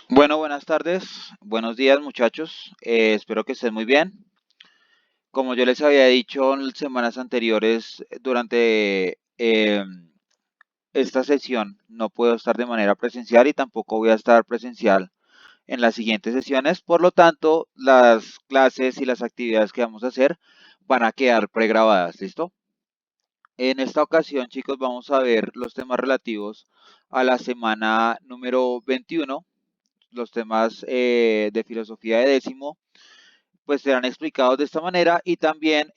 Bueno, buenas tardes, buenos días muchachos, espero que estén muy bien. Como yo les había dicho en semanas anteriores, durante esta sesión no puedo estar de manera presencial y tampoco voy a estar presencial en las siguientes sesiones, por lo tanto, las clases y las actividades que vamos a hacer van a quedar pregrabadas, ¿listo? En esta ocasión, chicos, vamos a ver los temas relativos a la semana número 21. Los temas de filosofía de décimo pues serán explicados de esta manera y también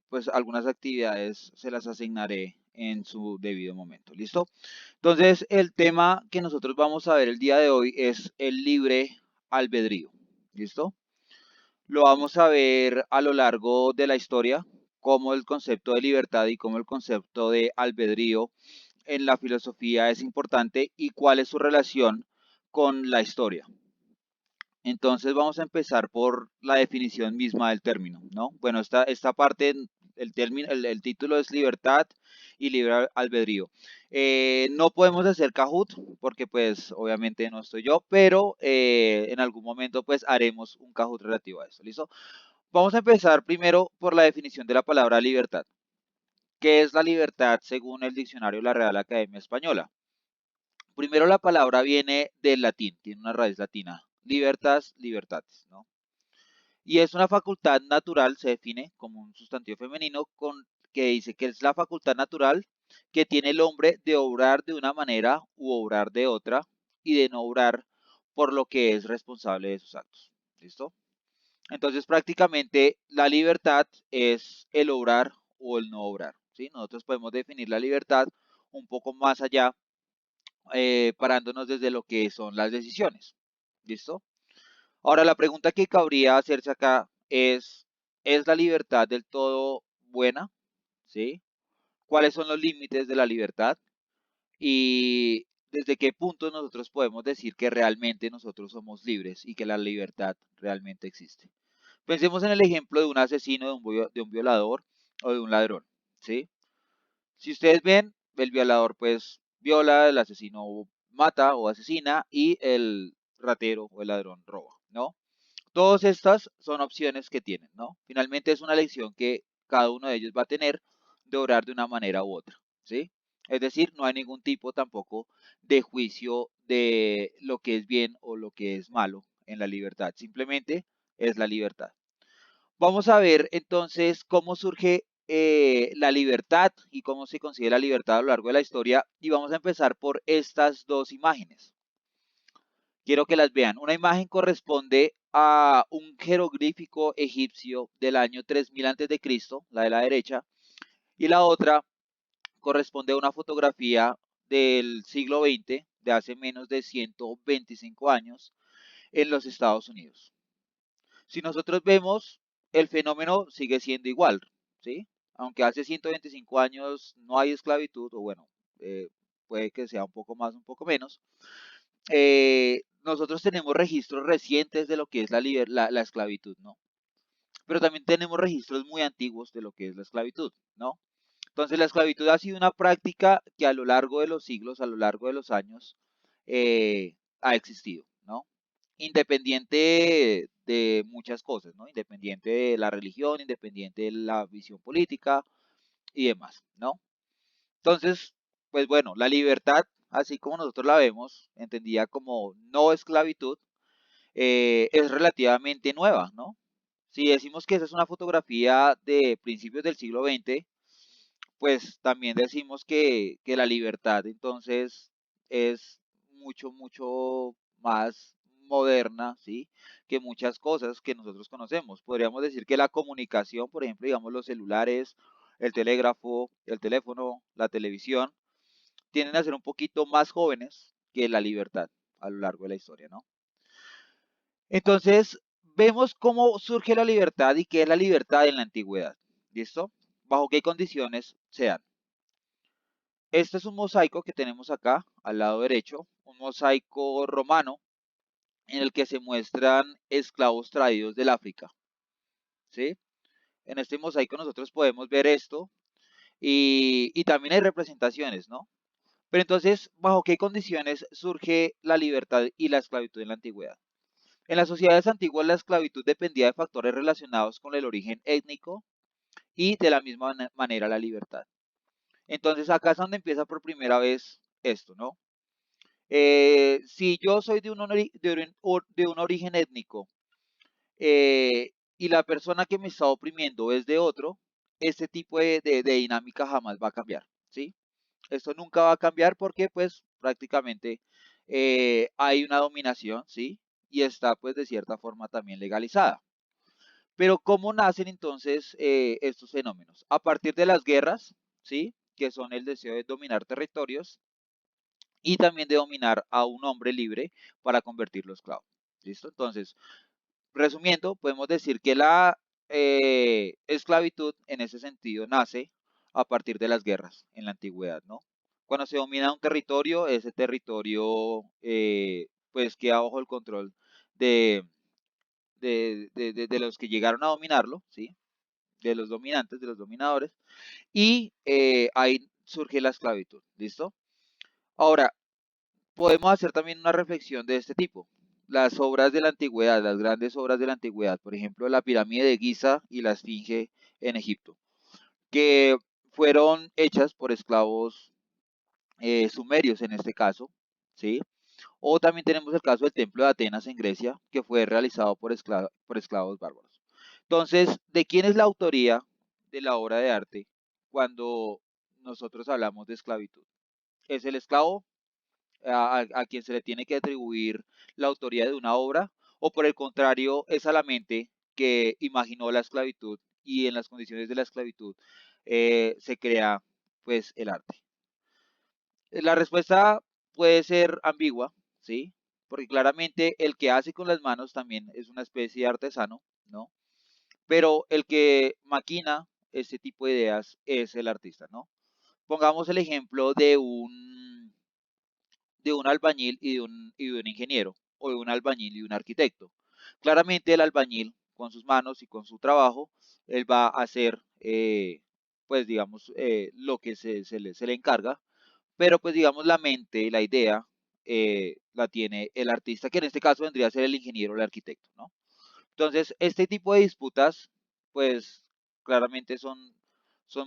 pues algunas actividades se las asignaré en su debido momento. ¿Listo? Entonces el tema que nosotros vamos a ver el día de hoy es el libre albedrío. ¿Listo? Lo vamos a ver a lo largo de la historia, cómo el concepto de libertad y cómo el concepto de albedrío en la filosofía es importante y cuál es su relación con la historia. Entonces vamos a empezar por la definición misma del término, ¿no? Bueno, esta parte, el título es libertad y libre albedrío. No podemos hacer Kahoot porque pues obviamente no estoy yo, pero en algún momento pues haremos un Kahoot relativo a eso, ¿listo? Vamos a empezar primero por la definición de la palabra libertad. ¿Qué es la libertad según el diccionario de la Real Academia Española? Primero la palabra viene del latín, tiene una raíz latina, libertas, libertates, ¿no? Y es una facultad natural, se define como un sustantivo femenino que dice que es la facultad natural que tiene el hombre de obrar de una manera u obrar de otra y de no obrar por lo que es responsable de sus actos. ¿Listo? Entonces prácticamente la libertad es el obrar o el no obrar. ¿Sí? Nosotros podemos definir la libertad un poco más allá, parándonos desde lo que son las decisiones. ¿Listo? Ahora, la pregunta que cabría hacerse acá ¿es la libertad del todo buena? ¿Sí? ¿Cuáles son los límites de la libertad? ¿Y desde qué punto nosotros podemos decir que realmente nosotros somos libres y que la libertad realmente existe? Pensemos en el ejemplo de un asesino, de un violador o de un ladrón, ¿sí? Si ustedes ven, el violador pues viola, el asesino mata o asesina y el ratero o el ladrón roba, ¿no? Todas estas son opciones que tienen, ¿no? Finalmente es una elección que cada uno de ellos va a tener de orar de una manera u otra, ¿sí? Es decir, no hay ningún tipo tampoco de juicio de lo que es bien o lo que es malo en la libertad. Simplemente es la libertad. Vamos a ver entonces cómo surge la libertad y cómo se consigue la libertad a lo largo de la historia. Y vamos a empezar por estas dos imágenes. Quiero que las vean. Una imagen corresponde a un jeroglífico egipcio del año 3000 a.C., la de la derecha, y la otra corresponde a una fotografía del siglo XX, de hace menos de 125 años, en los Estados Unidos. Si nosotros vemos, el fenómeno sigue siendo igual, ¿sí? Aunque hace 125 años no hay esclavitud, o bueno, puede que sea un poco más, un poco menos, nosotros tenemos registros recientes de lo que es la esclavitud, ¿no? Pero también tenemos registros muy antiguos de lo que es la esclavitud, ¿no? Entonces la esclavitud ha sido una práctica que a lo largo de los siglos, a lo largo de los años, ha existido, ¿no? Independiente de muchas cosas, ¿no? Independiente de la religión, independiente de la visión política y demás, ¿no? Entonces, pues bueno, la libertad, así como nosotros la vemos, entendida como no esclavitud, es relativamente nueva, ¿no? Si decimos que esa es una fotografía de principios del siglo XX, pues también decimos que la libertad entonces es mucho, mucho más moderna, ¿sí? Que muchas cosas que nosotros conocemos. Podríamos decir que la comunicación, por ejemplo, digamos los celulares, el telégrafo, el teléfono, la televisión, tienden a ser un poquito más jóvenes que la libertad a lo largo de la historia, ¿no? Entonces, vemos cómo surge la libertad y qué es la libertad en la antigüedad. ¿Listo? ¿Bajo qué condiciones se dan? Este es un mosaico que tenemos acá al lado derecho, un mosaico romano en el que se muestran esclavos traídos del África, ¿sí? En este mosaico nosotros podemos ver esto y también hay representaciones, ¿no? Pero entonces, ¿bajo qué condiciones surge la libertad y la esclavitud en la antigüedad? En las sociedades antiguas la esclavitud dependía de factores relacionados con el origen étnico y de la misma manera la libertad. Entonces acá es donde empieza por primera vez esto, ¿no? Si yo soy de un origen étnico y la persona que me está oprimiendo es de otro, este tipo de dinámica jamás va a cambiar, ¿sí? Esto nunca va a cambiar porque pues prácticamente hay una dominación, ¿sí? Y está pues de cierta forma también legalizada. Pero ¿cómo nacen entonces estos fenómenos? A partir de las guerras, ¿sí? Que son el deseo de dominar territorios y también de dominar a un hombre libre para convertirlo en esclavo. ¿Listo? Entonces, resumiendo, podemos decir que la esclavitud en ese sentido nace a partir de las guerras en la antigüedad, ¿no? Cuando se domina un territorio, ese territorio pues queda bajo el control de, de los que llegaron a dominarlo, ¿sí? De los dominantes, de los dominadores, y ahí surge la esclavitud, ¿listo? Ahora, podemos hacer también una reflexión de este tipo. Las obras de la antigüedad, las grandes obras de la antigüedad, por ejemplo, la pirámide de Giza y la Esfinge en Egipto, que fueron hechas por esclavos sumerios en este caso, ¿sí? O también tenemos el caso del Templo de Atenas en Grecia, que fue realizado por esclavos bárbaros. Entonces, ¿de quién es la autoría de la obra de arte cuando nosotros hablamos de esclavitud? ¿Es el esclavo a quien se le tiene que atribuir la autoría de una obra? ¿O por el contrario, es a la mente que imaginó la esclavitud y en las condiciones de la esclavitud se crea pues el arte? La respuesta puede ser ambigua, ¿sí? Porque claramente el que hace con las manos también es una especie de artesano, ¿no? Pero el que maquina este tipo de ideas es el artista, ¿no? Pongamos el ejemplo de un albañil y de un ingeniero, o de un albañil y un arquitecto. Claramente el albañil, con sus manos y con su trabajo, él va a hacer, pues digamos, lo que se le encarga, pero pues digamos la mente, la idea, la tiene el artista, que en este caso vendría a ser el ingeniero o el arquitecto, ¿no? Entonces, este tipo de disputas, pues claramente son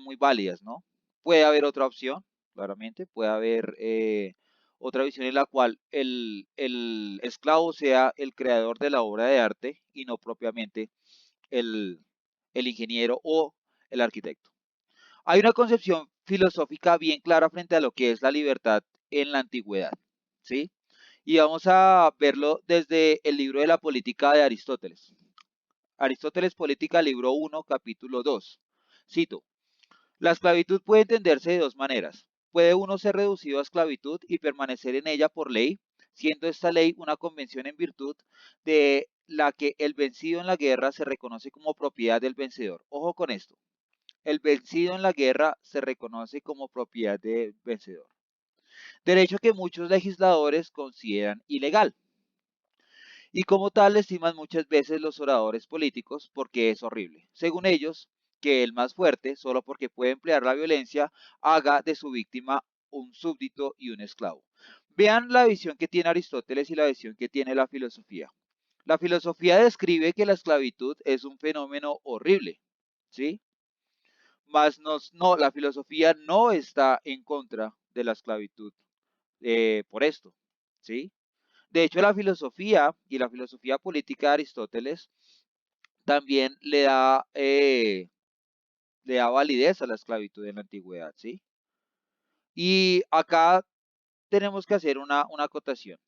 muy válidas, ¿no? Puede haber otra opción, claramente, puede haber otra visión en la cual el esclavo sea el creador de la obra de arte y no propiamente el, el ingeniero o el arquitecto. Hay una concepción filosófica bien clara frente a lo que es la libertad en la antigüedad, ¿sí? Y vamos a verlo desde el libro de la política de Aristóteles. Aristóteles Política, libro 1, capítulo 2. Cito, la esclavitud puede entenderse de dos maneras. Puede uno ser reducido a esclavitud y permanecer en ella por ley, siendo esta ley una convención en virtud de la que el vencido en la guerra se reconoce como propiedad del vencedor. Ojo con esto. El vencido en la guerra se reconoce como propiedad del vencedor. Derecho que muchos legisladores consideran ilegal. Y como tal estiman muchas veces los oradores políticos porque es horrible. Según ellos, que el más fuerte, solo porque puede emplear la violencia, haga de su víctima un súbdito y un esclavo. Vean la visión que tiene Aristóteles y la visión que tiene la filosofía. La filosofía describe que la esclavitud es un fenómeno horrible, ¿sí? Mas no, la filosofía no está en contra de la esclavitud por esto, ¿sí? De hecho, la filosofía y la filosofía política de Aristóteles también le da validez a la esclavitud en la antigüedad, ¿sí? Y acá tenemos que hacer una acotación.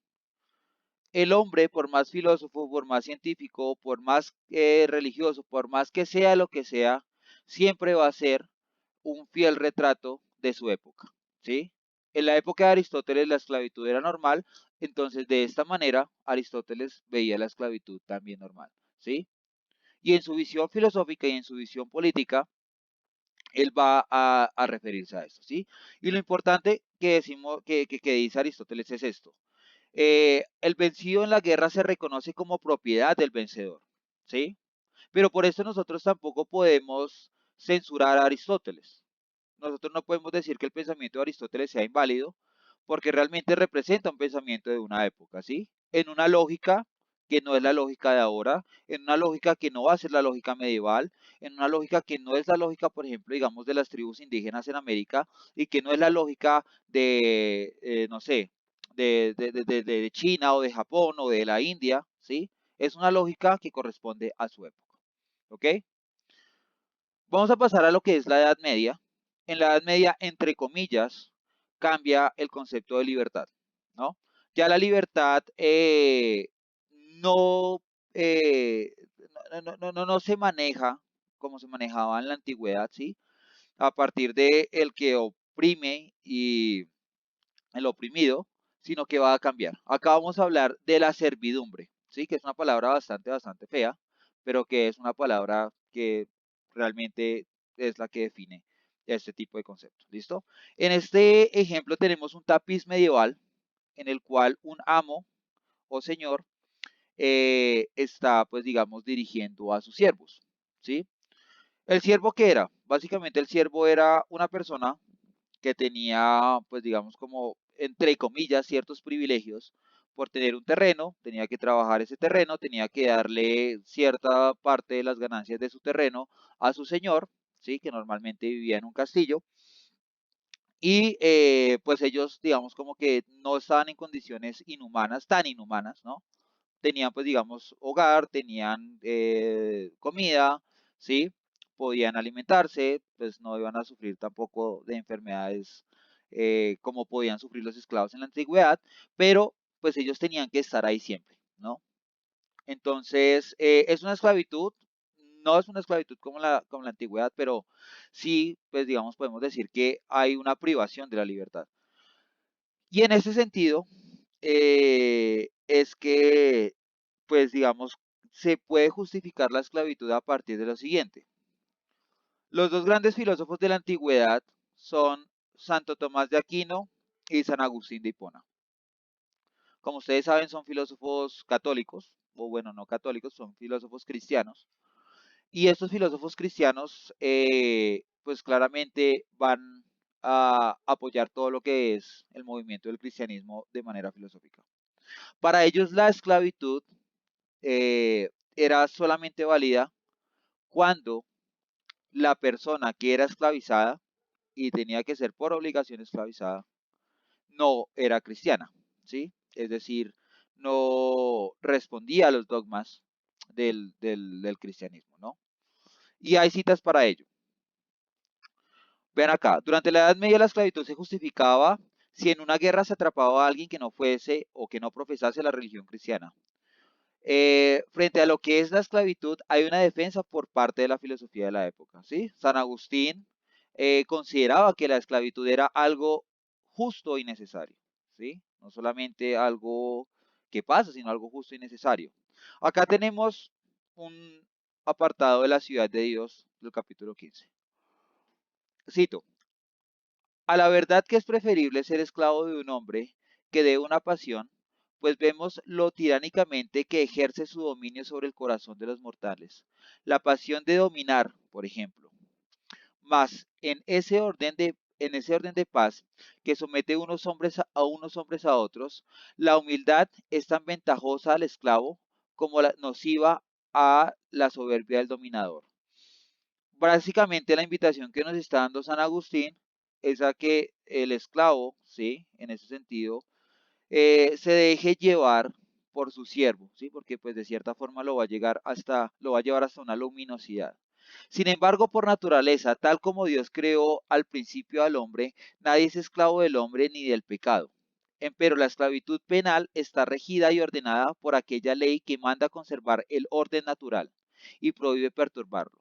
El hombre, por más filósofo, por más científico, por más religioso, por más que sea lo que sea, siempre va a ser un fiel retrato de su época, ¿sí? En la época de Aristóteles la esclavitud era normal, entonces de esta manera Aristóteles veía la esclavitud también normal, ¿sí? Y en su visión filosófica y en su visión política, él va a referirse a esto, ¿sí? Y lo importante que decimos, que dice Aristóteles es esto. El vencido en la guerra se reconoce como propiedad del vencedor, ¿sí? Pero por eso nosotros tampoco podemos censurar a Aristóteles. Nosotros no podemos decir que el pensamiento de Aristóteles sea inválido, porque realmente representa un pensamiento de una época, ¿sí? En una lógica que no es la lógica de ahora, en una lógica que no va a ser la lógica medieval, en una lógica que no es la lógica, por ejemplo, digamos, de las tribus indígenas en América, y que no es la lógica de, no sé, de China o de Japón o de la India, ¿sí? Es una lógica que corresponde a su época, ¿ok? Vamos a pasar a lo que es la Edad Media. En la Edad Media, entre comillas, cambia el concepto de libertad, ¿no? Ya la libertad no, eh, no se maneja como se manejaba en la antigüedad, ¿sí? A partir de el que oprime y el oprimido, sino que va a cambiar. Acá vamos a hablar de la servidumbre, ¿sí? Que es una palabra bastante fea, pero que es una palabra que realmente es la que define este tipo de conceptos. ¿Listo? En este ejemplo tenemos un tapiz medieval en el cual un amo o señor está, pues digamos, dirigiendo a sus siervos, ¿sí? ¿El siervo qué era? Básicamente el siervo era una persona que tenía, pues digamos, como, entre comillas, ciertos privilegios por tener un terreno, tenía que trabajar ese terreno, tenía que darle cierta parte de las ganancias de su terreno a su señor, ¿sí? Que normalmente vivía en un castillo, y pues ellos, digamos, como que no estaban en condiciones inhumanas, tan inhumanas, ¿no? Tenían, pues, digamos, hogar, tenían comida, ¿sí? Podían alimentarse, pues no iban a sufrir tampoco de enfermedades como podían sufrir los esclavos en la antigüedad, pero pues ellos tenían que estar ahí siempre, ¿no? Entonces, es una esclavitud, no es una esclavitud como la antigüedad, pero sí, pues digamos, podemos decir que hay una privación de la libertad. Y en ese sentido, es que, pues digamos, se puede justificar la esclavitud a partir de lo siguiente. Los dos grandes filósofos de la antigüedad son Santo Tomás de Aquino y San Agustín de Hipona. Como ustedes saben, son filósofos católicos, o bueno, no católicos, son filósofos cristianos. Y estos filósofos cristianos, pues claramente van a apoyar todo lo que es el movimiento del cristianismo de manera filosófica. Para ellos la esclavitud era solamente válida cuando la persona que era esclavizada y tenía que ser por obligación esclavizada no era cristiana, ¿sí? Es decir, no respondía a los dogmas del cristianismo, ¿no? Y hay citas para ello. Ven acá, durante la Edad Media la esclavitud se justificaba si en una guerra se atrapaba a alguien que no fuese o que no profesase la religión cristiana. Frente a lo que es la esclavitud, hay una defensa por parte de la filosofía de la época. ¿Sí? San Agustín consideraba que la esclavitud era algo justo y necesario. ¿Sí? No solamente algo que pasa, sino algo justo y necesario. Acá tenemos un apartado de la ciudad de Dios del capítulo 15. Cito, a la verdad que es preferible ser esclavo de un hombre que de una pasión, pues vemos lo tiránicamente que ejerce su dominio sobre el corazón de los mortales. La pasión de dominar, por ejemplo. Mas en ese orden de paz que somete unos hombres a otros, la humildad es tan ventajosa al esclavo como la nociva a la soberbia del dominador. Básicamente la invitación que nos está dando San Agustín es a que el esclavo, sí, en ese sentido, se deje llevar por su siervo, sí, porque pues de cierta forma lo va a llevar hasta una luminosidad. Sin embargo, por naturaleza, tal como Dios creó al principio al hombre, nadie es esclavo del hombre ni del pecado. Empero la esclavitud penal está regida y ordenada por aquella ley que manda conservar el orden natural y prohíbe perturbarlo.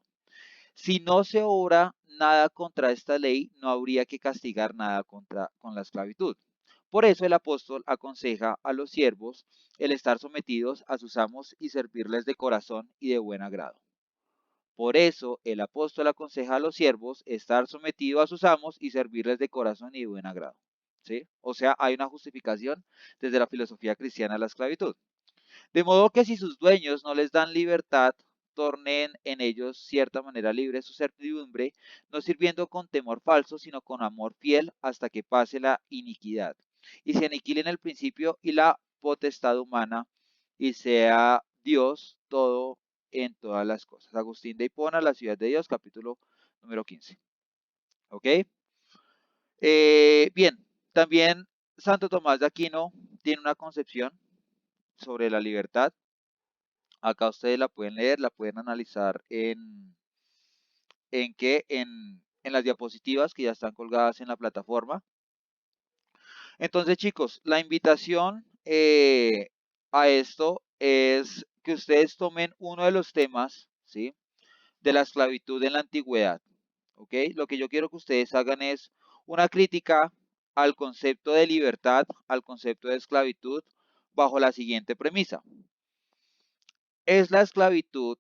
Si no se obra nada contra esta ley, no habría que castigar nada con la esclavitud. Por eso el apóstol aconseja a los siervos el estar sometidos a sus amos y servirles de corazón y de buen agrado. Por eso el apóstol aconseja a los siervos estar sometidos a sus amos y servirles de corazón y de buen agrado. ¿Sí? O sea, hay una justificación desde la filosofía cristiana a la esclavitud. De modo que si sus dueños no les dan libertad, tornen en ellos cierta manera libre su servidumbre, no sirviendo con temor falso, sino con amor fiel hasta que pase la iniquidad. y se aniquile en el principio y la potestad humana, y sea Dios todo en todas las cosas. Agustín de Hipona, La ciudad de Dios, capítulo número 15. ¿Ok? Bien, también Santo Tomás de Aquino tiene una concepción sobre la libertad. Acá ustedes la pueden leer, la pueden analizar ¿en qué? En las diapositivas que ya están colgadas en la plataforma. Entonces, chicos, la invitación a esto es que ustedes tomen uno de los temas, ¿sí? De la esclavitud en la antigüedad, ¿ok? Lo que yo quiero que ustedes hagan es una crítica al concepto de libertad, al concepto de esclavitud, bajo la siguiente premisa. ¿Es la esclavitud,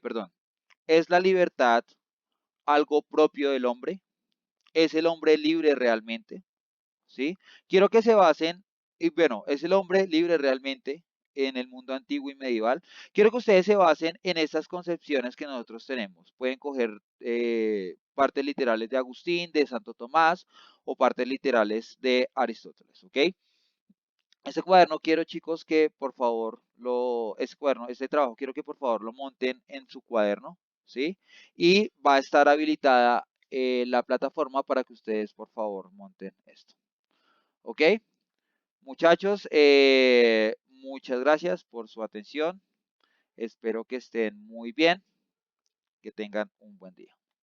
perdón, es la libertad algo propio del hombre? ¿Es el hombre libre realmente? ¿Sí? Quiero que se basen, y bueno, ¿es el hombre libre realmente en el mundo antiguo y medieval? Quiero que ustedes se basen en estas concepciones que nosotros tenemos. Pueden coger partes literales de Agustín, de Santo Tomás o partes literales de Aristóteles, ¿ok? Este cuaderno quiero, chicos, que por favor este trabajo quiero que por favor lo monten en su cuaderno, ¿sí? Y va a estar habilitada la plataforma para que ustedes por favor monten esto, ¿ok? Muchachos, muchas gracias por su atención. Espero que estén muy bien, que tengan un buen día.